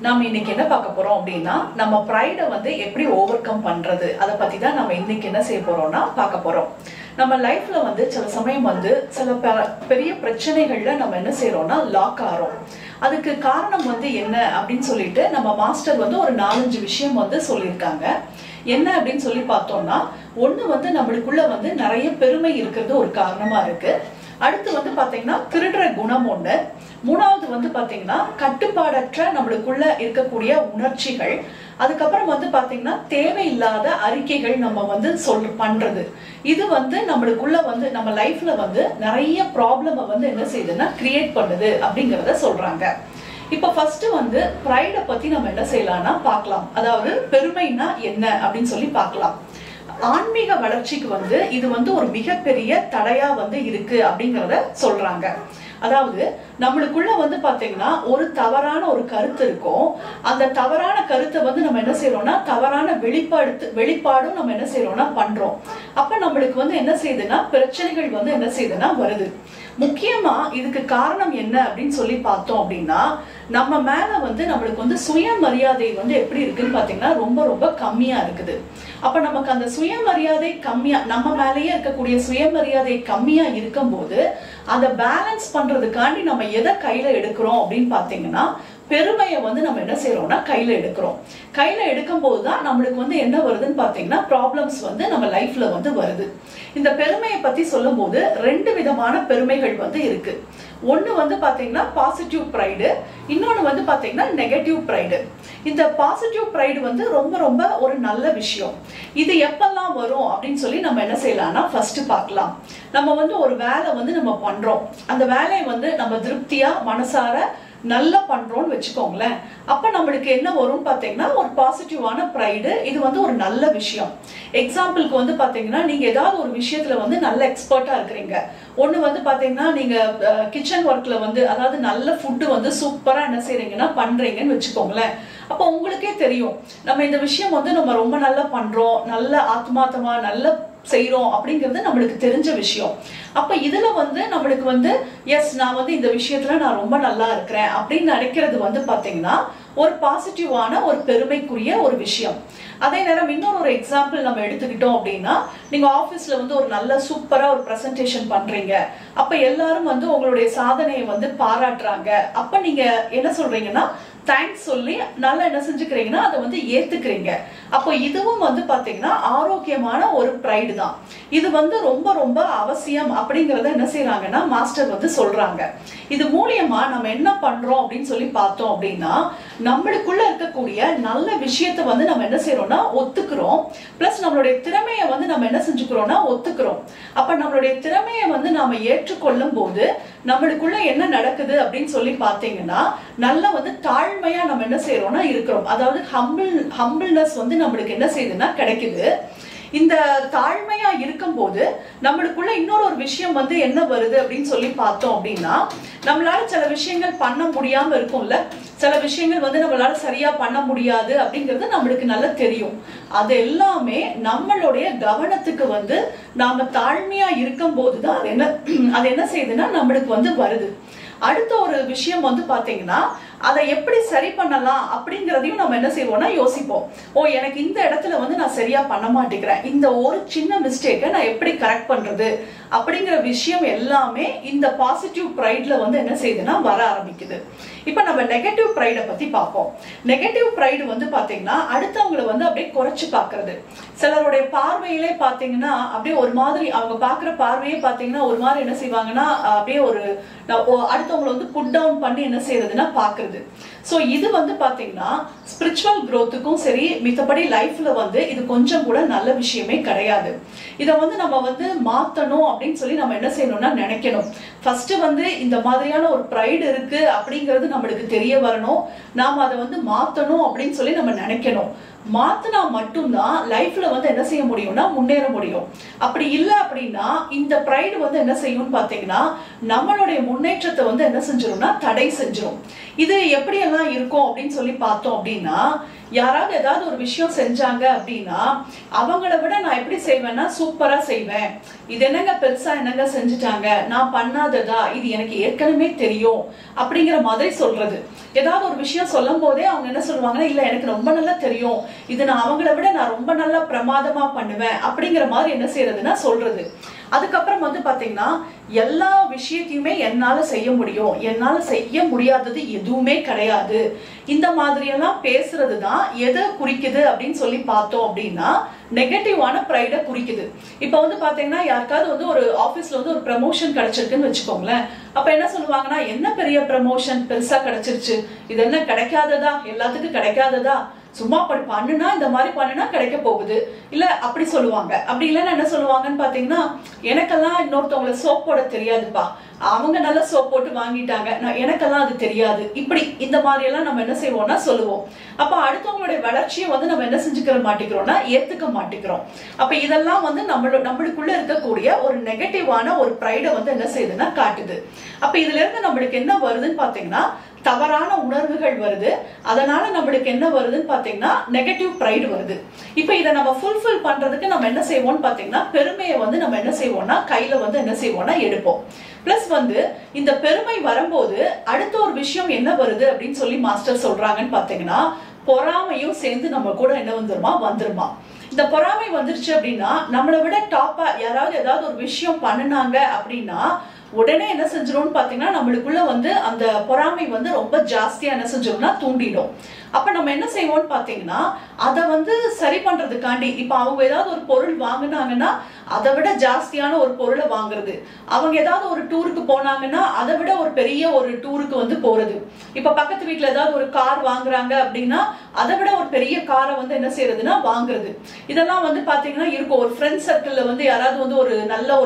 நாம இன்னைக்கு என்ன பார்க்க போறோம் அப்படின்னா நம்ம ப்ரைடை வந்து எப்படி ஓவர் கம் பண்றது அதை பத்தி தான் நம்ம இன்னைக்கு என்ன செய்ய போறோம்னா பார்க்க போறோம். நம்ம லைஃப்ல வந்து சில சமயம் வந்து சில பெரிய பிரச்சனைகள்ல நம்ம என்ன செய்யறோம்னா லாக் ஆறோம். அதுக்கு காரணம் வந்து என்ன அப்படின்னு சொல்லிட்டு நம்ம மாஸ்டர் வந்து ஒரு 4-5 விஷயம் வந்து சொல்லியிருக்காங்க. என்ன அப்படின்னு சொல்லி பார்த்தோம்னா, ஒண்ணு வந்து நம்மளுக்குள்ள வந்து நிறைய பெருமை இருக்கிறது ஒரு காரணமா இருக்கு. அடுத்து வந்து பாத்தீங்கன்னா திருடுற குணம் ஒண்ணு. மூணாவது வந்து பாத்தீங்கன்னா கட்டுப்பாடற்ற நம்மளுக்குள்ள இருக்கக்கூடிய உணர்ச்சிகள். அதுக்கப்புறம் வந்து பாத்தீங்கன்னா தேவையில்லாத அறிக்கைகள் நம்ம வந்து பண்றது. இது வந்து நம்மளுக்குள்ள வந்து நம்ம லைஃப்ல வந்து நிறைய ப்ராப்ளம வந்து என்ன செய்யுதுன்னா கிரியேட் பண்ணுது அப்படிங்கறத சொல்றாங்க. இப்ப ஃபர்ஸ்ட் வந்து ப்ரைட பத்தி நம்ம என்ன செய்யலாம்னா பார்க்கலாம். அதாவது பெருமைனா என்ன அப்படின்னு சொல்லி பார்க்கலாம். ஆன்மீக வளர்ச்சிக்கு வந்து இது வந்து ஒரு மிகப்பெரிய தடையா வந்து இருக்கு அப்படிங்கறத சொல்றாங்க. அதாவது நம்மளுக்குள்ள வந்து பாத்தீங்கன்னா ஒரு தவறான ஒரு கருத்து இருக்கும். அந்த தவறான கருத்தை வந்து நம்ம என்ன செய்யறோம்னா தவறான வெளிப்பாடும் நம்ம என்ன செய்யறோம்னா பண்றோம். அப்ப நம்மளுக்கு வந்து என்ன செய்யுதுன்னா பிரச்சனைகள் வந்து என்ன செய்யுதுன்னா வருது. முக்கியமா இதுக்கு காரணம் என்ன அப்படின்னு சொல்லி பார்த்தோம் அப்படின்னா, நம்ம மேல வந்து நம்மளுக்கு வந்து சுயமரியாதை வந்து எப்படி இருக்குன்னு பாத்தீங்கன்னா ரொம்ப ரொம்ப கம்மியா இருக்குது. அப்ப நமக்கு அந்த சுயமரியாதை கம்மியா, நம்ம மேலேயே இருக்கக்கூடிய சுயமரியாதை கம்மியா இருக்கும் போது அதை பேலன்ஸ் பண்றதுக்காண்டி நம்ம எதை கையில எடுக்கிறோம் அப்படின்னு பாத்தீங்கன்னா பெருமையை வந்து நம்ம என்ன செய்யறோம்னா கையில எடுக்கிறோம். கையில எடுக்கும் போதுதான் நம்மளுக்கு வந்து என்ன வருதுன்னு பாத்தீங்கன்னா ப்ராப்ளம்ஸ் வந்து நம்ம லைஃப்ல வந்து வருது. இந்த பெருமையை பத்தி சொல்லும் போது 2 விதமான பெருமைகள் வந்து இருக்கு. ஒண்ணு வந்து பாத்தீங்கன்னா பாசிட்டிவ் ப்ரைடு, இன்னொன்னு வந்து பாத்தீங்கன்னா நெகட்டிவ் ப்ரைடு. இந்த பாசிட்டிவ் ப்ரைடு வந்து ரொம்ப ரொம்ப ஒரு நல்ல விஷயம். இது எப்பெல்லாம் வரும் அப்படின்னு சொல்லி நம்ம என்ன செய்யலாம்னா ஃபர்ஸ்ட் பார்க்கலாம். நம்ம வந்து ஒரு வேலை வந்து நம்ம பண்றோம். அந்த வேலையை வந்து நம்ம திருப்தியா மனசார நல்லா பண்றோம்னு வச்சுக்கோங்களேன். அப்ப நம்மளுக்கு என்ன வரும்னு பாத்தீங்கன்னா ஒரு பாசிட்டிவான ப்ரைடு. இது வந்து ஒரு நல்ல விஷயம். எக்ஸாம்பிளுக்கு வந்து பாத்தீங்கன்னா நீங்க ஏதாவது ஒரு விஷயத்துல வந்து நல்ல எக்ஸ்பர்ட்டா இருக்கிறீங்க. ஒண்ணு வந்து பாத்தீங்கன்னா நீங்க கிச்சன் ஒர்க்ல வந்து அதாவது நல்ல ஃபுட்டு வந்து சூப்பரா என்ன செய்றீங்கன்னா பண்றீங்கன்னு வச்சுக்கோங்களேன். அப்ப உங்களுக்கே தெரியும் நம்ம இந்த விஷயம் வந்து நம்ம ரொம்ப நல்லா பண்றோம், நல்ல ஆத்மார்த்தமா நல்ல செய்யறோம் அப்படிங்கிறது நம்மளுக்கு தெரிஞ்ச விஷயம். அப்ப இதுல வந்து நம்மளுக்கு வந்து எஸ் நான் வந்து இந்த விஷயத்துல நான் ரொம்ப நல்லா இருக்கிறேன் அப்படின்னு நினைக்கிறது வந்து பாத்தீங்கன்னா ஒரு பாசிட்டிவான ஒரு பெருமைக்குரிய ஒரு விஷயம். அதே நேரம் இன்னொரு எக்ஸாம்பிள் நம்ம எடுத்துக்கிட்டோம் அப்படின்னா, நீங்க ஆபீஸ்ல வந்து ஒரு நல்ல சூப்பரா ஒரு பிரசன்டேஷன் பண்றீங்க. அப்ப எல்லாரும் வந்து உங்களுடைய சாதனையை வந்து பாராட்டுறாங்க. அப்ப நீங்க என்ன சொல்றீங்கன்னா தேங்க்ஸ் சொல்லி நல்லா என்ன செஞ்சுக்கிறீங்கன்னா அதை வந்து ஏத்துக்கிறீங்க. அப்போ இதுவும் வந்து பாத்தீங்கன்னா ஆரோக்கியமான ஒரு ப்ரைடு தான். இது வந்து ரொம்ப ரொம்ப அவசியம் அப்படிங்கறத என்ன செய்யறாங்கன்னா மாஸ்டர் வந்து சொல்றாங்க. இது மூலியமா நம்ம என்ன பண்றோம் அப்படின்னு சொல்லி பார்த்தோம் அப்படின்னா, நம்மளுக்குள்ள இருக்கக்கூடிய நல்ல விஷயத்தை வந்து நம்ம என்ன செய்யறோம்னா ஒத்துக்கிறோம். பிளஸ் நம்மளுடைய திறமையை வந்து நம்ம என்ன செஞ்சுக்கிறோம்னா ஒத்துக்கிறோம். அப்ப நம்மளுடைய திறமையை வந்து நாம ஏற்றுக்கொள்ளும் போது நம்மளுக்குள்ள என்ன நடக்குது அப்படின்னு சொல்லி பாத்தீங்கன்னா நல்ல வந்து தாழ்மையா நம்ம என்ன செய்யறோம்னா இருக்கிறோம். அதாவது ஹம்பிள்னஸ் வந்து நம்மளுக்கு என்ன செய்யுதுன்னா கிடைக்குது. இந்த தாழ்மையா இருக்கும் போது நம்மளுக்குள்ள இன்னொரு விஷயம் வந்து என்ன வருது அப்படின்னு சொல்லி பார்த்தோம் அப்படின்னா, நம்மளால சில விஷயங்கள் பண்ண முடியாம இருக்கும்ல, சில விஷயங்கள் வந்து நம்மளால சரியா பண்ண முடியாது அப்படிங்கிறது நம்மளுக்கு நல்லா தெரியும். அது எல்லாமே நம்மளுடைய கவனத்துக்கு வந்து நாம தாழ்மையா இருக்கும் போதுதான் அது என்ன செய்யுதுன்னா நம்மளுக்கு வந்து வருது. அடுத்த ஒரு விஷயம் வந்து பாத்தீங்கன்னா அதை எப்படி சரி பண்ணலாம் அப்படிங்கறதையும் நம்ம என்ன செய்வோம்னா யோசிப்போம். ஓ எனக்கு இந்த இடத்துல வந்து நான் சரியா பண்ண மாட்டேங்கிறேன், இந்த ஒரு சின்ன மிஸ்டேக்கை நான் எப்படி கரெக்ட் பண்றது அப்படிங்கிற விஷயம் எல்லாமே இந்த பாசிட்டிவ் ப்ரைட்ல வந்து என்ன செய்யுதுன்னா வர ஆரம்பிக்குது. இப்ப நம்ம நெகட்டிவ் ப்ரைட பத்தி பார்ப்போம். நெகட்டிவ் ப்ரைடு வந்து பாத்தீங்கன்னா அடுத்தவங்களை வந்து அப்படியே குறைச்சு பாக்குறது. சிலருடைய பார்வையிலே பாத்தீங்கன்னா அப்படியே ஒரு மாதிரி அவங்க பாக்குற பார்வையே பாத்தீங்கன்னா ஒரு மாதிரி என்ன செய்வாங்கன்னா அப்படியே ஒரு அடுத்தவங்களை வந்து புட் டவுன் பண்ணி என்ன செய்யறதுன்னா பாக்குறது. சோ இது வந்து பாத்தீங்கன்னா ஸ்பிரிச்சுவல் growthக்கும் சரி மித்தபடி லைஃப்ல வந்து இது கொஞ்சம் கூட நல்ல விஷயமே கிடையாது. இத வந்து நம்ம வந்து மாத்தணும் அப்படின்னு சொல்லி நம்ம என்ன செய்யணும்னா நினைக்கணும். ஃபர்ஸ்ட் வந்து இந்த மாதிரியான ஒரு ப்ரைடு இருக்கு அப்படிங்கிறது நம்மளுக்கு தெரிய வரணும். நாம அதை வந்து மாத்தணும் அப்படின்னு சொல்லி நம்ம நினைக்கணும். மாத்தினா மட்டும்தான் லைஃப்ல வந்து என்ன செய்ய முடியும்னா முன்னேற முடியும். அப்படி இல்லை அப்படின்னா இந்த ப்ரைடு வந்து என்ன செய்யும் பாத்தீங்கன்னா நம்மளுடைய முன்னேற்றத்தை வந்து என்ன செஞ்சிரும்னா தடை செஞ்சிரும். இது எப்படி எல்லாம் இருக்கும் அப்படின்னு சொல்லி பார்த்தோம் அப்படின்னா, யாராவது ஏதாவது ஒரு விஷயம் செஞ்சாங்க அப்படின்னா அவங்கள விட நான் எப்படி செய்வேன்னா சூப்பரா செய்வேன். இது என்னங்க பெருசா என்னங்க செஞ்சுட்டாங்க, நான் பண்ணாததா, இது எனக்கு ஏற்கனவே தெரியும் அப்படிங்கிற மாதிரி சொல்றது. ஏதாவது ஒரு விஷயம் சொல்லும் போதே அவங்க என்ன சொல்லுவாங்கன்னா, இல்ல எனக்கு ரொம்ப நல்லா தெரியும், இது நான் அவங்கள விட நான் ரொம்ப நல்லா பிரமாதமா பண்ணுவேன் அப்படிங்கிற மாதிரி என்ன செய்யறதுன்னா சொல்றது. அதுக்கப்புறம் வந்து பாத்தீங்கன்னா எல்லா விஷயத்தையுமே என்னால செய்ய முடியும், என்னால செய்ய முடியாதது எதுவுமே கிடையாது, இந்த மாதிரி எல்லாம் பேசுறதுதான் எதை குறிக்குது அப்படின்னு சொல்லி பார்த்தோம் அப்படின்னா நெகட்டிவான ப்ரைட குறிக்குது. இப்ப வந்து பாத்தீங்கன்னா யாருக்காவது வந்து ஒரு ஆபீஸ்ல வந்து ஒரு ப்ரமோஷன் கிடைச்சிருக்குன்னு வச்சுக்கோங்களேன். அப்ப என்ன சொல்லுவாங்கன்னா, என்ன பெரிய ப்ரமோஷன் பெருசா கிடைச்சிருச்சு, இது என்ன கிடைக்காததா, எல்லாத்துக்கும் கிடைக்காததா, சும்மா பண்ணுனா இந்த மாதிரி பண்ணுனா கிடைக்க போகுது இல்ல அப்படி சொல்லுவாங்க. அப்படி இல்லைன்னா என்ன சொல்லுவாங்கன்னு பாத்தீங்கன்னா, எனக்கெல்லாம் இன்னொருத்தவங்களை சோப் போட தெரியாதுப்பா, அவங்க நல்ல சோப் போட்டு வாங்கிட்டாங்க, எனக்கெல்லாம் அது தெரியாது, இப்படி இந்த மாதிரி எல்லாம் நம்ம என்ன செய்வோம்னா சொல்லுவோம். அப்ப அடுத்தவங்களுடைய வளர்ச்சியை வந்து நம்ம என்ன செஞ்சுக்கிற மாட்டேங்கிறோம்னா ஏத்துக்க மாட்டேங்கிறோம். அப்ப இதெல்லாம் வந்து நம்மளுக்குள்ள இருக்கக்கூடிய ஒரு நெகட்டிவான ஒரு ப்ரைட வந்து என்ன செய்யுதுன்னா காட்டுது. அப்ப இதுல இருந்து நம்மளுக்கு என்ன வருதுன்னு பாத்தீங்கன்னா தவறான உணர்வுகள் வருது. அதனால நம்மளுக்கு என்ன வருதுன்னு பாத்தீங்கன்னா நெகட்டிவ் ப்ரைடு வருது. இப்ப இதை நம்ம ஃபுல்ஃபில் பண்றதுக்கு நம்ம என்ன செய்வோம்னு பாத்தீங்கன்னா பெருமையை வந்து நம்ம என்ன செய்வோம்னா கையில வந்து என்ன செய்வோம்னா எடுப்போம். பிளஸ் வந்து இந்த பெருமை வரும்போது அடுத்த ஒரு விஷயம் என்ன வருது அப்படின்னு சொல்லி மாஸ்டர் சொல்றாங்கன்னு பாத்தீங்கன்னா பொறாமையும் சேர்ந்து நம்ம கூட என்ன வந்துருமா. இந்த பொறாமை வந்துருச்சு அப்படின்னா நம்மளை விட டாப்பா யாராவது ஏதாவது ஒரு விஷயம் பண்ணுனாங்க அப்படின்னா உடனே என்ன செஞ்சிரும்னு பாத்தீங்கன்னா நம்மளுக்குள்ள வந்து அந்த பொறாமை வந்து ரொம்ப ஜாஸ்தியா என்ன செஞ்சிரும்னா தூண்டிடும். அப்ப நம்ம என்ன செய்வோம்னு பாத்தீங்கன்னா அதை வந்து சரி பண்றதுக்காண்டி இப்ப அவங்க ஏதாவது ஒரு பொருள் வாங்கினாங்கன்னா அதை விட ஜாஸ்தியான ஒரு பொருளை வாங்குறது, அவங்க ஏதாவது ஒரு டூருக்கு போனாங்கன்னா அதை விட ஒரு பெரிய ஒரு டூருக்கு வந்து போறது, இப்ப பக்கத்து வீட்டுல ஏதாவது ஒரு கார் வாங்குறாங்க அப்படின்னா அதை விட ஒரு பெரிய காரை வந்து என்ன செய்யறதுன்னா வாங்குறது. இதெல்லாம் வந்து பாத்தீங்கன்னா இருக்கும். ஒரு ஃப்ரெண்ட் சர்க்கிள்ல வந்து யாராவது வந்து ஒரு நல்ல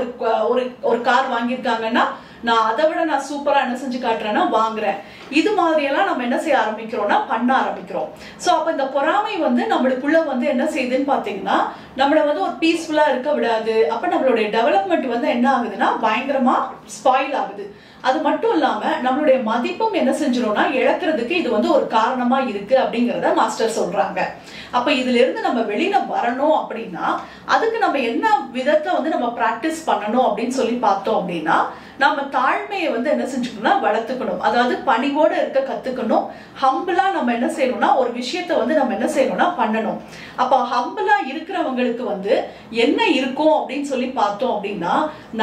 ஒரு கார் வாங்கியிருக்காங்கன்னா நான் அதை விட நான் சூப்பரா என்ன செஞ்சு காட்டுறேன்னா வாங்குறேன். இது மாதிரி எல்லாம் நம்ம என்ன செய்ய ஆரம்பிக்கிறோம்னா பண்ண ஆரம்பிக்கிறோம். சோ அப்ப இந்த பொறாமை வந்து நம்மளுக்குள்ள வந்து என்ன செய்யுதுன்னு பாத்தீங்கன்னா நம்மள வந்து ஒரு பீஸ்ஃபுல்லா இருக்க விடாது. அப்ப நம்மளுடைய டெவலப்மெண்ட் வந்து என்ன ஆகுதுன்னா பயங்கரமா ஸ்பாயில் ஆகுது. அது மட்டும் இல்லாம நம்மளுடைய மதிப்பும் என்ன செஞ்சிரும்னா இழக்கிறதுக்கு இது வந்து ஒரு காரணமா இருக்கு அப்படிங்கறத மாஸ்டர் சொல்றாங்க. அப்ப இதுல இருந்து நம்ம வெளியில வரணும் அப்படின்னா அதுக்கு நம்ம என்ன விதத்தை வந்து நம்ம பிராக்டிஸ் பண்ணணும் அப்படின்னு சொல்லி பார்த்தோம் அப்படின்னா நம்ம தாழ்மையை வந்து என்ன செஞ்சுக்கணும்னா வளர்த்துக்கணும். அதாவது பணிவோட இருக்க கத்துக்கணும். ஹம்பிளா நம்ம என்ன செய்யணும்னா ஒரு விஷயத்த வந்து நம்ம என்ன செய்யணும்னா பண்ணணும். அப்ப ஹம்பிளா இருக்கிறவங்களுக்கு வந்து என்ன இருக்கும் அப்படின்னு சொல்லி பார்த்தோம் அப்படின்னா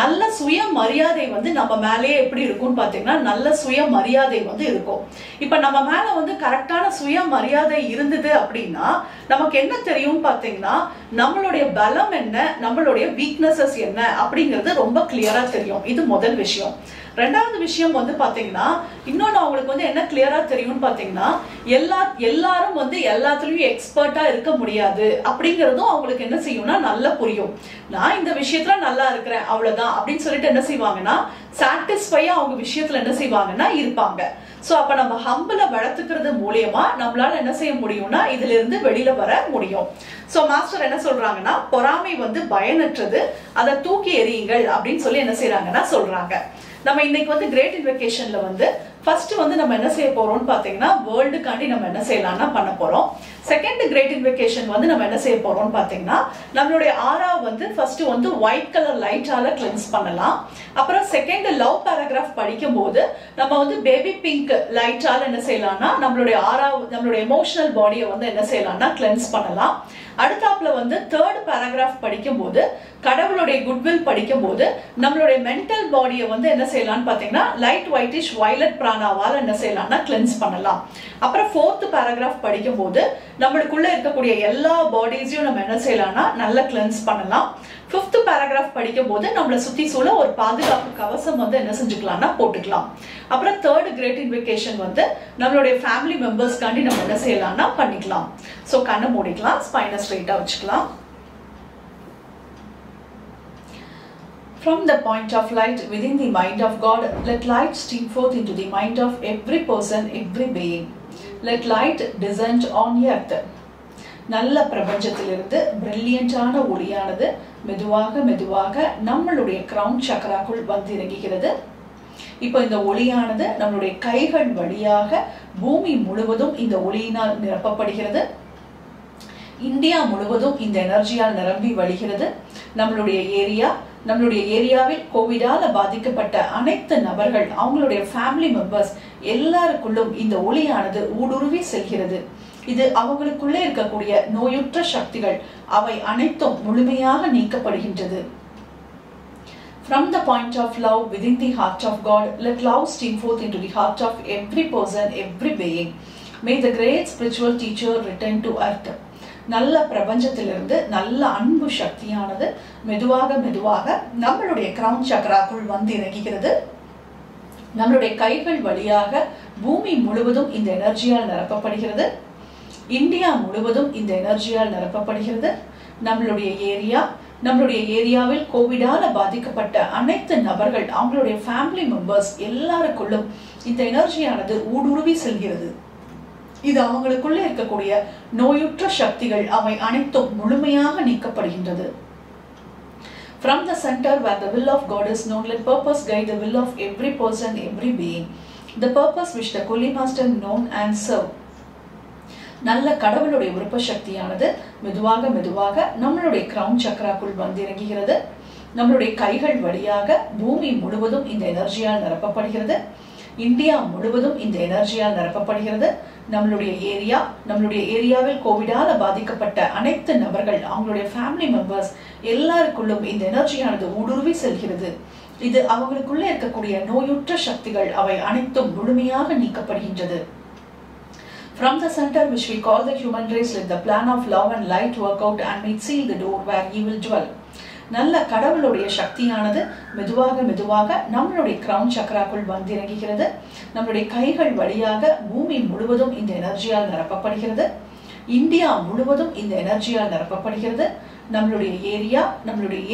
நல்ல சுய மரியாதை வந்து நம்ம மேலேயே எப்படி இருக்கும்னு பாத்தீங்கன்னா நல்ல சுய மரியாதை வந்து இருக்கும். இப்ப நம்ம மேல வந்து கரெக்டான சுய மரியாதை இருந்தது அப்படின்னா நமக்கு என்ன தெரியும் பாத்தீங்கன்னா நம்மளுடைய பலம் என்ன, நம்மளுடைய வீக்னஸஸ் என்ன அப்படிங்கிறது ரொம்ப கிளியரா தெரியும். இது முதல் விஷயம். ரெண்டாவது விஷயம் வந்து பாத்தீங்கன்னா இன்னொன்னு அவங்களுக்கு வந்து என்ன கிளியரா தெரியும்னு பாத்தீங்கன்னா எல்லாரும் வந்து எல்லாத்துலயும் எக்ஸ்பர்ட்டா இருக்க முடியாது அப்படிங்கறதும் அவங்களுக்கு என்ன செய்யும்னா நல்லா புரியும். நான் இந்த விஷயத்துல நல்லா இருக்கிறேன் அவ்வளவுதான் அப்படின்னு சொல்லிட்டு என்ன செய்வாங்கன்னா சாட்டிஸ்ஃபையா அவங்க விஷயத்துல என்ன செய்வாங்கன்னா இருப்பாங்க. சோ அப்ப நம்ம ஹம்பிள வளர்த்துக்கிறது மூலியமா நம்மளால என்ன செய்ய முடியும்னா இதுல இருந்து வெளியில வர முடியும். சோ மாஸ்டர் என்ன சொல்றாங்கன்னா பொறாமை வந்து பயனற்றது, அதை தூக்கி எறியுங்கள் அப்படின்னு சொல்லி என்ன செய்யறாங்கன்னா சொல்றாங்க. நம்ம இன்னைக்கு வந்து கிரேட் இன்வெகேஷன்ல வந்து ஃபர்ஸ்ட் வந்து நம்ம என்ன செய்ய போறோம்னு பாத்தீங்கன்னா வேர்ல்டுக்காண்டி நம்ம என்ன செய்யலாம்னா பண்ண போறோம். செகண்ட் கிரேட் இன்வெகேஷன் வந்து நம்ம என்ன செய்ய போறோம்னு பாத்தீங்கன்னா நம்மளுடைய ஆரா வந்து ஃபர்ஸ்ட் வந்து ஒயிட் கலர் லைட்டால கிளென்ஸ் பண்ணலாம். அப்புறம் செகண்ட் லவ் பேராகிராஃப் படிக்கும் போது நம்ம வந்து பேபி பிங்க் லைட்டால என்ன செய்யலாம்னா நம்மளுடைய ஆரா நம்மளுடைய எமோஷனல் பாடியை வந்து என்ன செய்யலாம்னா கிளென்ஸ் பண்ணலாம். அடுத்தாப்புல வந்து தேர்ட் பேராகிராஃப் படிக்கும் போது கடவுளுடைய குட்வில் படிக்கும் போது நம்மளுடைய மென்டல் பாடியை வந்து என்ன செய்யலாம்னு பாத்தீங்கன்னா லைட் ஒயிட்டிஷ் வயலட் பிராணாவால என்ன செய்யலாம்னா கிளென்ஸ் பண்ணலாம். அப்புறம் ஃபோர்த் பேராகிராஃப் படிக்கும் போது நம்மளுக்குள்ள இருக்கக்கூடிய எல்லா பாடிஸையும் நம்ம என்ன செய்யலாம்னா நல்லா கிளென்ஸ் பண்ணலாம். ஃபிஃப்த் பேராகிராஃப் படிக்கும் போது நம்மளை சுத்தி சூழ ஒரு பாதுகாப்பு கவசம் வந்து என்ன செஞ்சுக்கலாம்னா போட்டுக்கலாம். அப்புறம் தேர்ட் கிரேட் இன்வெகேஷன் வந்து நம்மளுடைய ஃபேமிலி மெம்பர்ஸ்க்காண்டி நம்ம என்ன செய்யலாம்னா பண்ணிக்கலாம். சோ கண்ணை மூடிக்கலாம், ஸ்பைனை ஸ்ட்ரெயிட்டா வச்சுக்கலாம். From the point of light within the mind of God, let light stream forth into the mind of every person, every being. Let light descend on earth. நல்ல பிரபஞ்சத்திலிருந்து பிரில்லியண்டான ஒளியானது மெதுவாக மெதுவாக நம்மளுடைய கிரவுன் சக்கராக்குள் வந்து இறங்குகிறது. இப்போ இந்த ஒளியானது நம்மளுடைய கைகள் வழியாக பூமி முழுவதும் இந்த ஒளியினால் நிரப்பப்படுகிறது. இந்தியா முழுவதும் இந்த எனர்ஜியால் நிரம்பி வழிகிறது. நம்மளுடைய ஏரியாவில் கோவிடால பாதிக்கப்பட்ட அனைத்து நபர்கள், அவங்களுடைய ஃபேமிலி மெம்பர்ஸ் எல்லாருக்குள்ளும் இந்த ஒளியானது ஊடுருவி செல்கிறது. இது அவங்களுக்குள்ளே இருக்கக்கூடிய நோயுற்ற சக்திகள் அவை அனைத்தும் முழுமையாக நீக்கப்படுகின்றது. From the point of love within the heart of God, let love stream forth into the heart of every person, every being. May the great spiritual teacher return to earth. நல்ல பிரபஞ்சத்திலிருந்து நல்ல அன்பு சக்தியானது மெதுவாக நம்மளுடைய கிரவுன் சக்கராக்குள் வந்து இறங்குகிறது. நம்மளுடைய கைகள் வழியாக பூமி முழுவதும் இந்த எனர்ஜியால் நிரப்பப்படுகிறது. இந்தியா முழுவதும் இந்த எனர்ஜியால் நிரப்பப்படுகிறது. நம்மளுடைய ஏரியாவில் கோவிடால பாதிக்கப்பட்ட அனைத்து நபர்கள், அவங்களுடைய ஃபேமிலி மெம்பர்ஸ் எல்லாருக்குள்ளும் இந்த எனர்ஜியானது ஊடுருவி செல்கிறது. இது அவங்களுக்குள்ள இருக்கக்கூடிய நோயுற்ற சக்திகள் அவை அனைத்தும் முழுமையாக நீக்கப்படுகின்றது. From the center where the will of God is known, let purpose guide the will of every person, every being. The purpose which the Koli Master known and serve. நல்ல கடவுளுடைய விருப்ப சக்தியானது மெதுவாக நம்மளுடைய கிரவுன் சக்கராக்குள் வந்து இறங்குகிறது. நம்மளுடைய கைகள் வழியாக பூமி முழுவதும் இந்த எனர்ஜியால் நிரப்பப்படுகிறது. இந்தியா முழுவதும் இந்த எனர்ஜியால் நிரப்பப்படுகிறது. நம்மளுடைய ஏரியாவில் கோவிடால பாதிக்கப்பட்ட அனைத்து நபர்கள், அவங்களுடைய ஃபேமிலி மெம்பர்ஸ் எல்லாருக்குள்ளும் இந்த எனர்ஜியானது ஊடுருவி செல்கிறது. இது அவங்களுக்குள்ள இருக்கக்கூடிய நோயுற்ற சக்திகள் அவை அனைத்தும் முழுமையாக நீக்கப்படுகின்றது. From the center which we call the human race, let the plan of love and light work out and may seal the door where he will dwell. நல்ல கடவுளுடைய சக்தியானது மெதுவாக நம்மளுடைய கிரவுன் சக்கராக்குள் வந்து இறங்குகிறது. நம்மளுடைய கைகள் வழியாக பூமி முழுவதும் இந்த எனர்ஜியால் நிரப்பப்படுகிறது. இந்தியா முழுவதும் இந்த எனர்ஜியால் நிரப்பப்படுகிறது. நம்மளுடைய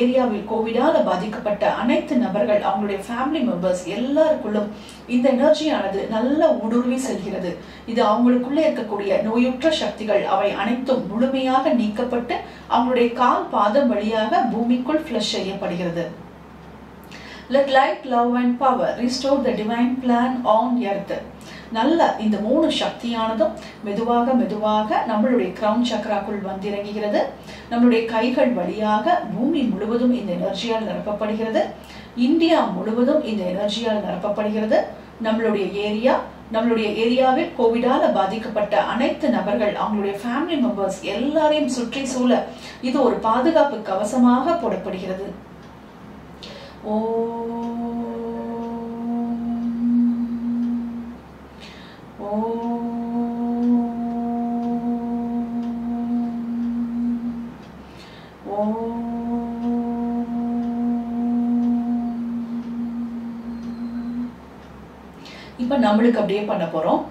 ஏரியாவில் கோவிடால பாதிக்கப்பட்ட அனைத்து நபர்கள், அவங்களுடைய ஃபேமிலி மெம்பர்ஸ் எல்லாருக்குள்ளும் இந்த எனர்ஜியானது நல்ல ஊடுருவி செல்கிறது. இது அவங்களுக்குள்ள இருக்கக்கூடிய நோயுற்ற சக்திகள் அவை அனைத்தும் முழுமையாக நீக்கப்பட்டு அவங்களுடைய கால் பாதம் வழியாக பூமிக்குள் ஃப்ளஷ் செய்யப்படுகிறது. Let light, love and power restore the divine plan on earth. நல்ல இந்த மூணு சக்தியானதும் மெதுவாக நம்மளுடைய கிரவுன் சக்கராக்குள் வந்து இறங்குகிறது. நம்மளுடைய கைகள் வழியாக பூமி முழுவதும் இந்த எனர்ஜியால் நிரப்பப்படுகிறது. இந்தியா முழுவதும் இந்த எனர்ஜியால் நிரப்பப்படுகிறது. நம்மளுடைய ஏரியாவில் கோவிடால பாதிக்கப்பட்ட அனைத்து நபர்கள், அவங்களுடைய ஃபேமிலி மெம்பர்ஸ் எல்லாரையும் சுற்றி சூழ இது ஒரு பாதுகாப்பு கவசமாக போடப்படுகிறது. இப்ப நம்மளுக்கு அப்படியே பண்ண போறோம்.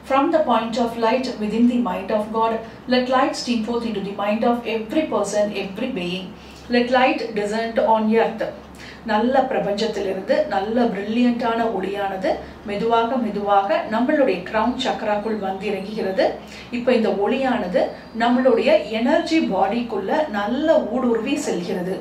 From the point of light within the mind of God, let light stream forth into the mind of every person, every being. Let light descend on earth. நல்ல பிரபஞ்சத்திலிருந்து நல்ல பிரில்லியண்டான ஒளியானது மெதுவாக நம்மளுடைய கிரவுன் சக்கராக்குள் வந்து இறங்குகிறது. இப்ப இந்த ஒளியானது நம்மளுடைய எனர்ஜி பாடிக்குள்ள நல்ல ஊடுருவி செல்கிறது.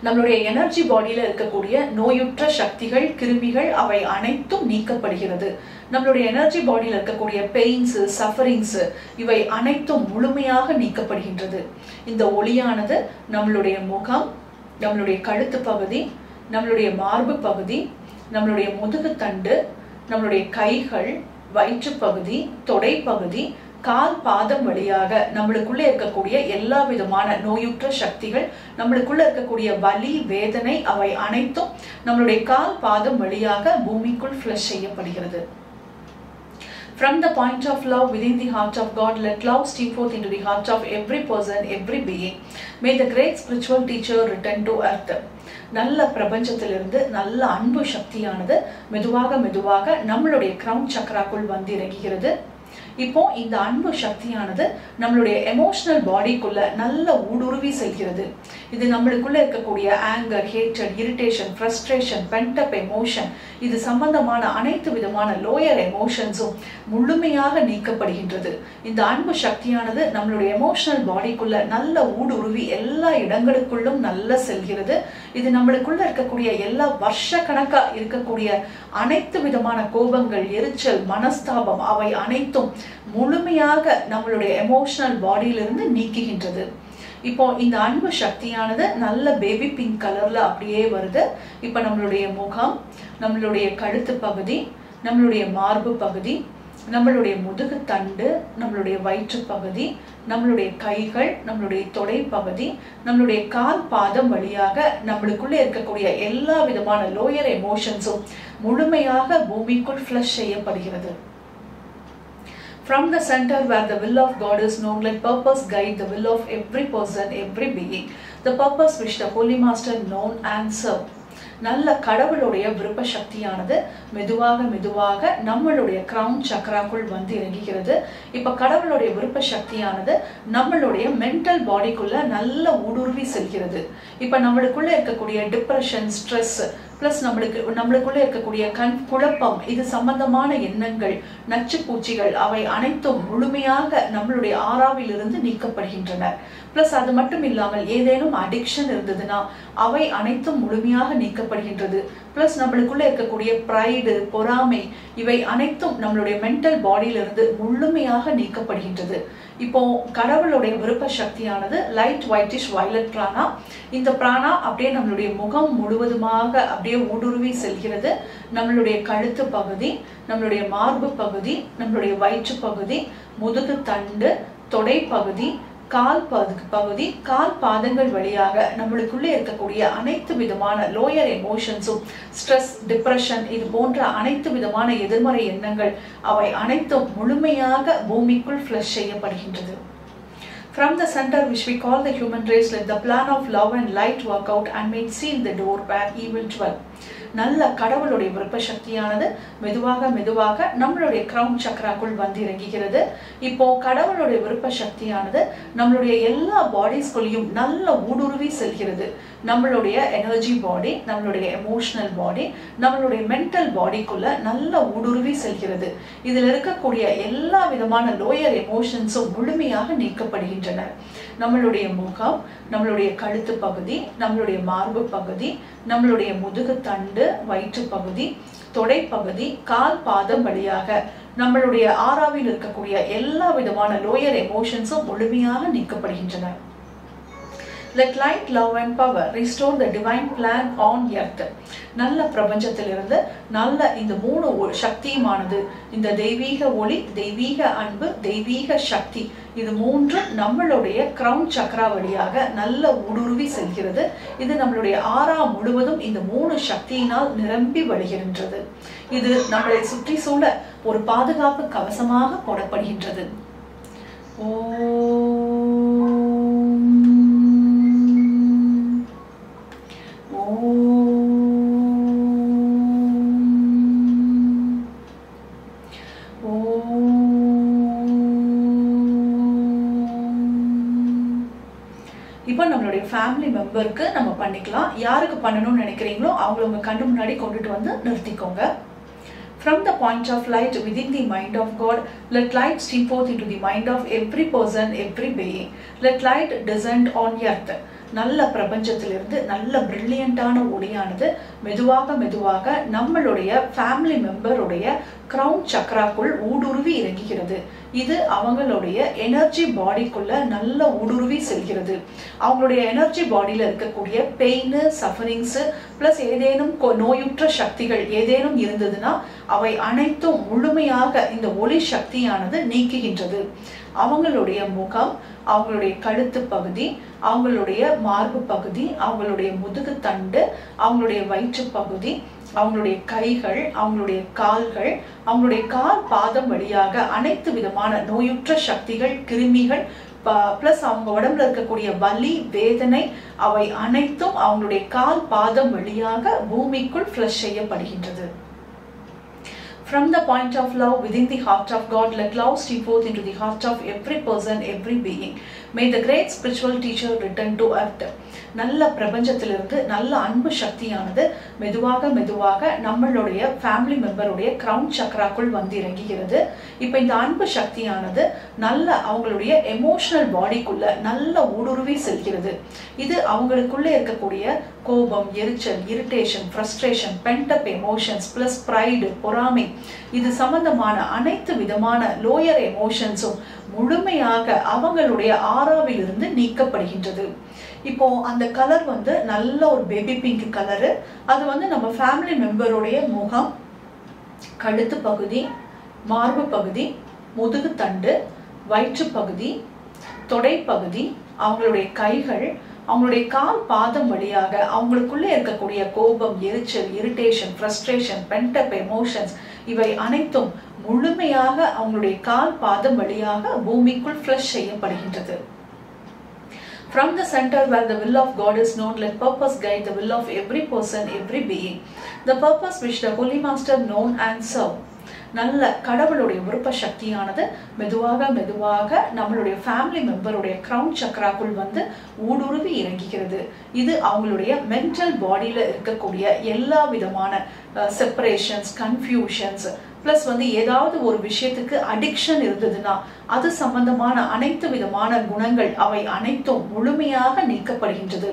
நம்மளுடைய எனர்ஜி பாடியில இருக்கக்கூடிய நோயுற்ற சக்திகள், கிருமிகள் அவை அனைத்தும் நீக்கப்படுகிறது. நம்மளுடைய எனர்ஜி பாடியில இருக்கக்கூடிய பெயின்ஸ், சஃபரிங்ஸ் இவை அனைத்தும் முழுமையாக நீக்கப்படுகின்றது. இந்த ஒளியானது நம்மளுடைய முகம், நம்மளுடைய கழுத்து பகுதி, நம்மளுடைய மார்பு பகுதி, நம்மளுடைய முதுகு தண்டு, நம்மளுடைய கைகள், வயிற்று பகுதி, தொடை பகுதி, கால் பாதம் வழியாக நம்மளுக்குள்ள இருக்கக்கூடிய எல்லா விதமான நோயுற்ற சக்திகள், நம்மளுக்குள்ள இருக்கக்கூடிய வலி, வேதனை அவை அனைத்தும் நம்மளுடைய கால் பாதம் வழியாக பூமிக்குள் ஃப்ளஷ் செய்யப்படுகிறது. From the point of love within the heart of God, let love stream forth into the heart of every person, every being. May the great spiritual teacher return to earth. நல்ல பிரபஞ்சத்திலிருந்து நல்ல அன்பு சக்தியானது மெதுவாக நம்மளுடைய crown சக்கராக்குள் வந்து இறங்குகிறது. இப்போ இந்த அன்பு சக்தியானது நம்மளுடைய எமோஷனல் பாடிக்குள்ள நல்ல ஊடுருவி செல்கிறது. இது நம்மளுக்குள்ள இருக்கக்கூடிய anger, hatred, irritation, frustration, pent up emotion இது சம்பந்தமான அனைத்து விதமான லோயர் எமோஷன்ஸும் முழுமையாக நீக்கப்படுகின்றது. இந்த அன்பு சக்தியானது நம்மளுடைய எமோஷனல் பாடிக்குள்ள நல்ல ஊடுருவி எல்லா இடங்களுக்குள்ளும் நல்ல செல்கிறது. இது நம்மளுக்குள்ள இருக்கக்கூடிய எல்லா வருஷ கணக்கா இருக்கக்கூடிய அனைத்து விதமான கோபங்கள், எரிச்சல், மனஸ்தாபம் அவை அனைத்தும் முழுமையாக நம்மளுடைய எமோஷனல் பாடியிலிருந்து நீக்குகின்றது. இப்போ இந்த அன்பு சக்தியானது நல்ல பேபி பிங்க் கலர்ல அப்படியே வருது. இப்ப நம்மளுடைய முகம், நம்மளுடைய கழுத்து பகுதி, நம்மளுடைய மார்பு பகுதி, நம்மளுடைய முதுகு தண்டு, நம்மளுடைய வயிற்று பகுதி, நம்மளுடைய கைகள், நம்மளுடைய தொடை பகுதி, நம்மளுடைய கால் பாதம் வழியாக நம்மளுக்குள்ள இருக்கக்கூடிய எல்லா விதமான லோயர் எமோஷன்ஸும் முழுமையாக பூமிக்குள் ஃப்ளஷ் செய்யப்படுகிறது. From the center where the will of God is known, let purpose guide the will of every person, every being. The purpose which the Holy Master known and served. நல்ல கடவுளுடைய விருப்ப சக்தியானது மெதுவாக மெதுவாக நம்மளுடைய கிரவுன் சக்கராக்குள் வந்து இறங்குகிறது. இப்ப கடவுளுடைய விருப்ப சக்தியானது நம்மளுடைய மென்டல் பாடிக்குள்ள நல்ல ஊடுருவி செல்கிறது. இப்ப நம்மளுக்குள்ள இருக்கக்கூடிய டிப்ரெஷன், ஸ்ட்ரெஸ் பிளஸ் நம்மளுக்குள்ள இருக்கக்கூடிய குழப்பம், இது சம்பந்தமான எண்ணங்கள், நச்சு பூச்சிகள் அவை அனைத்தும் முழுமையாக நம்மளுடைய ஆறாவிலிருந்து நீக்கப்படுகின்றன. பிளஸ் அது மட்டும் இல்லாமல் ஏதேனும் அடிக்ஷன் இருந்ததுன்னா அவை அனைத்தும் முழுமையாக நீக்கப்படுகின்றது. பிளஸ் நம்மளுக்குள்ள இருக்கக்கூடிய பிரைடு, பொறாமை இவை அனைத்தும் நம்மளுடைய மென்டல் பாடியிலிருந்து முழுமையாக நீக்கப்படுகின்றது. இப்போ கடவுளுடைய விருப்ப சக்தியானது லைட் ஒயிட்டிஷ் வயலட் பிராணா. இந்த பிராணா அப்படியே நம்மளுடைய முகம் முழுவதுமாக அப்படியே ஊடுருவி செல்கிறது. நம்மளுடைய கழுத்து பகுதி, நம்மளுடைய மார்பு பகுதி, நம்மளுடைய வயிற்று பகுதி, முதுகு தண்டு, தொடை பகுதி, கால் பகுதி, கால் பாதங்கள் வழியாக நம்மளுக்குள்ளே இருக்கக்கூடிய அனைத்து விதமான லோயர் எமோஷன்ஸும், ஸ்ட்ரெஸ், டிப்ரெஷன் இது போன்ற அனைத்து விதமான எதிர்மறை எண்ணங்கள் அவை அனைத்தும் முழுமையாக பூமிக்குள் ஃப்ளஷ் செய்யப்படுகின்றது. From the center which we call the human race, let the plan of love and light work out and may seal the door where evil dwell. நல்ல கடவுளுடைய விருப்ப சக்தியானது மெதுவாக மெதுவாக நம்மளுடைய கிரவுன் சக்கராக்குள் வந்து இறங்குகிறது. இப்போ கடவுளுடைய விருப்ப சக்தியானது நம்மளுடைய எல்லா பாடிஸ்குள்ளேயும் நல்ல ஊடுருவி செல்கிறது. நம்மளுடைய எனர்ஜி பாடி, நம்மளுடைய எமோஷனல் பாடி, நம்மளுடைய மென்டல் பாடிக்குள்ள நல்ல ஊடுருவி செல்கிறது. இதில் இருக்கக்கூடிய எல்லா விதமான லோயர் எமோஷன்ஸும் முழுமையாக நீக்கப்படுகின்றன. நம்மளுடைய முகம், நம்மளுடைய கழுத்து பகுதி, நம்மளுடைய மார்பு பகுதி, நம்மளுடைய முதுகு தண்டு, வயிற்று பகுதி, தொடை பகுதி, கால் பாதம் வழியாக நம்மளுடைய ஆறாவில் இருக்கக்கூடிய எல்லா விதமான லோயர் எமோஷன்ஸும் முழுமையாக நீக்கப்படுகின்றன. Let light, love and power restore the divine plan on earth. நல்ல பிரபஞ்சத்திலிருந்து நல்ல இந்த மூணு சக்தியுமானது, இந்த தெய்வீக ஒளி, தெய்வீக அன்பு, தெய்வீக சக்தி, இது மூன்றும் நம்மளுடைய கிரவுன் சக்கரா வழியாக நல்ல ஊடுருவி செல்கிறது. இது நம்மளுடைய ஆறா முழுவதும் இந்த மூணு சக்தியினால் நிரம்பி வழிகின்றது. இது நம்மளை சுற்றி சூழ ஒரு பாதுகாப்பு கவசமாக போடப்படுகின்றது. இப்போ நம்மளுடைய ஃபேமிலி மெம்பருக்கு நம்ம பண்ணிக்கலாம். யாருக்கு பண்ணணும்னு நினைக்கிறீங்களோ அவங்கள உங்க கண்ணு முன்னாடி கொண்டுட்டு வந்து நிறுத்திக்கோங்க. From the point of light within the mind of God, let light stream forth into the mind of every person, every being. Let light descend on earth. நல்ல பிரபஞ்சத்திலிருந்து நல்ல பிரில்லியண்டான ஒளியானது மெதுவாக மெதுவாக நம்மளுடைய ஃபேமிலி மெம்பருடைய கிரவுன் சக்கராக்குள் ஊடுருவி இறங்குகிறது. இது அவங்களுடைய எனர்ஜி பாடிக்குள்ள நல்ல ஊடுருவி செல்கிறது. அவங்களுடைய எனர்ஜி பாடியில இருக்கக்கூடிய பெயின், சஃபரிங்ஸ் பிளஸ் ஏதேனும் நோயுற்ற சக்திகள் ஏதேனும் இருந்ததுன்னா அவை அனைத்தும் முழுமையாக இந்த ஒளி சக்தியானது நீக்குகின்றது. அவங்களுடைய முகம், அவங்களுடைய கழுத்து பகுதி, அவங்களுடைய மார்பு பகுதி, அவங்களுடைய முதுகு தண்டு, அவங்களுடைய வயிற்று பகுதி, அவங்களுடைய கைகள், அவங்களுடைய கால்கள், அவங்களுடைய கால் பாதம் வழியாக அனைத்து விதமான நோயுற்ற சக்திகள், கிருமிகள் பிளஸ் அவங்க உடம்புல இருக்கக்கூடிய வலி, வேதனை அவை அனைத்தும் அவங்களுடைய கால் பாதம் வழியாக பூமிக்குள் ஃப்ளஷ் செய்யப்படுகின்றது. From the point of love within the heart of God, let love stream forth into the heart of every person, every being. May the great spiritual teacher return to earth. நல்ல பிரபஞ்சத்திலிருந்து நல்ல அன்பு சக்தியானது மெதுவாக மெதுவாக நம்மளுடைய family மெம்பருடைய crown சக்கராக்குள் வந்து இறங்குகிறது. இப்போ இந்த அன்பு சக்தியானது நல்ல அவங்களுடைய எமோஷனல் பாடிக்குள்ள நல்ல ஊடுருவி செல்கிறது. இது அவங்களுக்குள்ள இருக்கக்கூடிய கோபம், எரிச்சல், irritation, frustration, pent up emotions plus pride, பொறாமை, இது சம்பந்தமான அனைத்து விதமான லோயர் எமோஷன்ஸும் முழுமையாக அவங்களுடைய ஆறாவிலிருந்து நீக்கப்படுகின்றது. இப்போ அந்த கலர் வந்து நல்ல ஒரு பேபி பிங்க் கலரு. அது வந்து நம்ம ஃபேமிலி மெம்பருடைய முகம், கழுத்து பகுதி, மார்பு பகுதி, முதுகு தண்டு, வயிற்று பகுதி, தொடை பகுதி, அவங்களுடைய கைகள், அவங்களுடைய கால் பாதம் வழியாக அவங்களுக்குள்ளே இருக்கக்கூடிய கோபம், எரிச்சல், இரிட்டேஷன், ஃப்ரஸ்ட்ரேஷன், பென்டப் எமோஷன்ஸ் இவை அனைத்தும் முழுமையாக அவங்களுடைய கால் பாதம் வழியாக பூமிக்குள் ஃப்ளஷ் செய்யப்படுகின்றது. From the center where the will of God is known, let purpose guide the will of every person, every being. The purpose which the Holy Master known and serve. நல்ல கடவுளுடைய விருப்ப சக்தியானது மெதுவாக மெதுவாக நம்மளுடைய ஃபேமிலி மெம்பருடைய கிரவுன் சக்ராக்குள் வந்து ஊடுருவி இறங்குகிறது. இது அவங்களுடைய மென்டல் பாடியில இருக்கக்கூடிய எல்லா விதமான செப்பரேஷன்ஸ், கன்ஃபியூஷன்ஸ் பிளஸ் வந்து ஏதாவது ஒரு விஷயத்துக்கு அடிக்ஷன் இருந்ததுன்னா அது சம்பந்தமான அனைத்து விதமான குணங்கள் அவை அனைத்தும் முழுமையாக நீக்கப்படுகின்றது.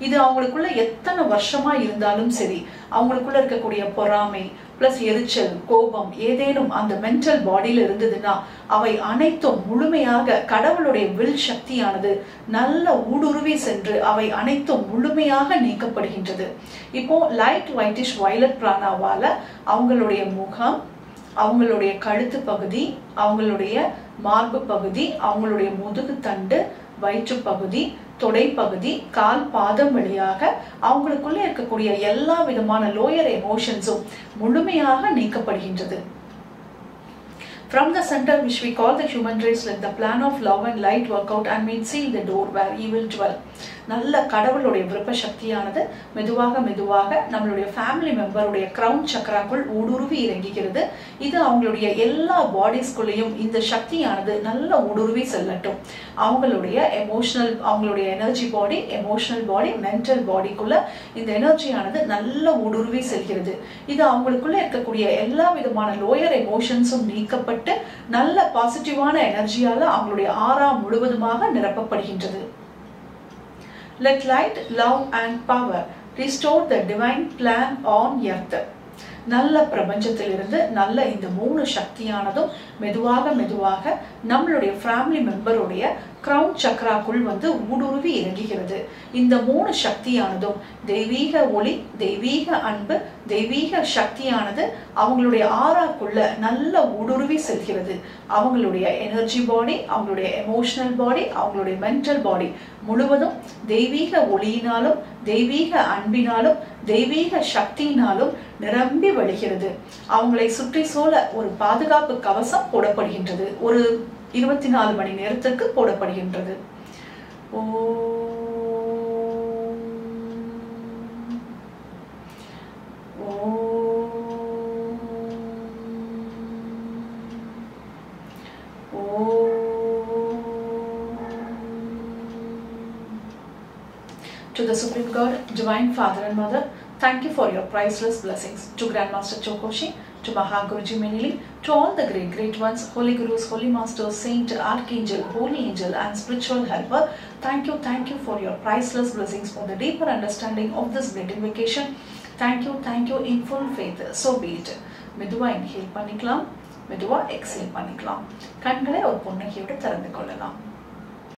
இது அவங்களுக்குள்ள எத்தனை வருஷமா இருந்தாலும் சரி, அவங்களுக்குள்ள இருக்கக்கூடிய பொறாமை பிளஸ் எரிச்சல், கோபம் ஏதேனும் அந்த மென்டல் பாடியில இருந்ததுன்னா அவை அனைத்தும் முழுமையாக கடவுளுடைய வில் சக்தியானது நல்ல ஊடுருவி சென்று அவை அனைத்தும் முழுமையாக நீக்கப்படுகின்றது. இப்போ லைட் ஒயிட்டிஷ் வயலட் பிராணாவால அவங்களுடைய முகம், அவங்களுடைய கழுத்து பகுதி, அவங்களுடைய மார்பு பகுதி, அவங்களுடைய முதுகு தண்டு, வயிற்று பகுதி, தொடை பகுதி, கால் பாதம் வழியாக அவங்களுக்குள்ள இருக்கக்கூடிய எல்லா விதமான லோயர் எமோஷன்ஸும் முழுமையாக நீக்கப்படுகின்றது. From the center which we call the human race, let the plan of love and light work out and may seal the door where evil dwell. நல்ல கடவுளுடைய விருப்ப சக்தியானது மெதுவாக மெதுவாக நம்மளுடைய ஃபேமிலி மெம்பருடைய கிரவுன் சக்கராக்குள் ஊடுருவி இறங்குகிறது. இது அவங்களுடைய எல்லா பாடிஸ்குள்ளேயும் இந்த சக்தியானது நல்ல ஊடுருவி செல்லட்டும். அவங்களுடைய எமோஷனல், அவங்களுடைய எனர்ஜி பாடி, எமோஷனல் பாடி, மென்டல் பாடிக்குள்ள இந்த எனர்ஜியானது நல்ல ஊடுருவி செல்கிறது. இது அவங்களுக்குள்ள இருக்கக்கூடிய எல்லா விதமான லோயர் எமோஷன்ஸும் நீக்கப்பட்டு நல்ல பாசிட்டிவான எனர்ஜியால அவங்களுடைய ஆறா முழுவதுமாக நிரப்பப்படுகின்றது. Let light, love and power restore the divine plan on earth. நல்ல பிரபஞ்சத்திலிருந்து நல்ல இந்த மூணு சக்தியானதும் மெதுவாக மெதுவாக நம்மளுடைய ஃபேமிலி மெம்பருடைய கிரவுன் சக்ராக்குள் வந்து ஊடுருவி இறங்குகிறது. இந்த மூணு சக்தியானதும் தெய்வீக ஒளி, தெய்வீக அன்பு, தெய்வீக சக்தியானது அவங்களுடைய ஆறாக்குள்ள நல்ல ஊடுருவி செல்கிறது. அவங்களுடைய எனர்ஜி பாடி, அவங்களுடைய எமோஷனல் பாடி, அவங்களுடைய மென்டல் பாடி முழுவதும் தெய்வீக ஒளியினாலும், தெய்வீக அன்பினாலும், தெய்வீக சக்தியினாலும் நிரம்பி வழிகிறது. அவங்களை சுற்றி சூழ ஒரு பாதுகாப்பு கவசம் போடப்படுகின்றது. ஒரு 24 மணி நேரத்திற்கு போடப்படுகின்றது. To the Supreme God, Divine Father and Mother, thank you for your priceless blessings. To Grandmaster Chokoshi, to Mahaguruji Menili, to all the great ones, Holy Gurus, Holy Masters, Saint, Archangel, Holy Angel and Spiritual Helper, thank you for your priceless blessings for the deeper understanding of this great invocation. Thank you in full faith. So be it. மெதுவா inhale பண்ணிக்கலாம், மெதுவா exhale பண்ணிக்கலாம். கண்களை ஒரு புன்னகையோடு திறந்து கொள்ளலாம்.